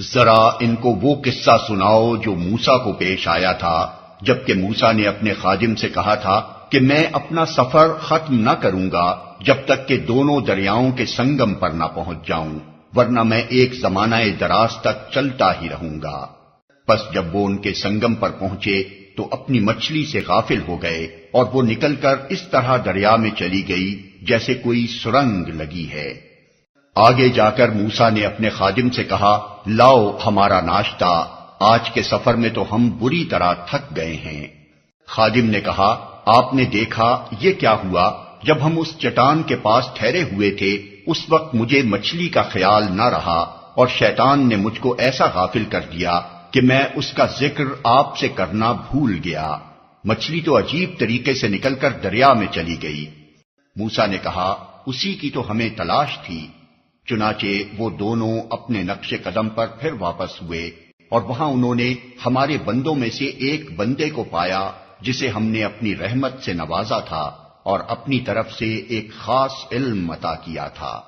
ذرا ان کو وہ قصہ سناؤ جو موسیٰ کو پیش آیا تھا، جبکہ موسیٰ نے اپنے خادم سے کہا تھا کہ میں اپنا سفر ختم نہ کروں گا جب تک کہ دونوں دریاؤں کے سنگم پر نہ پہنچ جاؤں، ورنہ میں ایک زمانہ دراز تک چلتا ہی رہوں گا۔ پس جب وہ ان کے سنگم پر پہنچے تو اپنی مچھلی سے غافل ہو گئے اور وہ نکل کر اس طرح دریا میں چلی گئی جیسے کوئی سرنگ لگی ہے۔ آگے جا کر موسیٰ نے اپنے خادم سے کہا، لاؤ ہمارا ناشتہ، آج کے سفر میں تو ہم بری طرح تھک گئے ہیں۔ خادم نے کہا، آپ نے دیکھا یہ کیا ہوا؟ جب ہم اس چٹان کے پاس ٹھہرے ہوئے تھے اس وقت مجھے مچھلی کا خیال نہ رہا اور شیطان نے مجھ کو ایسا غافل کر دیا کہ میں اس کا ذکر آپ سے کرنا بھول گیا۔ مچھلی تو عجیب طریقے سے نکل کر دریا میں چلی گئی۔ موسیٰ نے کہا، اسی کی تو ہمیں تلاش تھی۔ چنانچہ وہ دونوں اپنے نقش قدم پر پھر واپس ہوئے اور وہاں انہوں نے ہمارے بندوں میں سے ایک بندے کو پایا جسے ہم نے اپنی رحمت سے نوازا تھا اور اپنی طرف سے ایک خاص علم عطا کیا تھا۔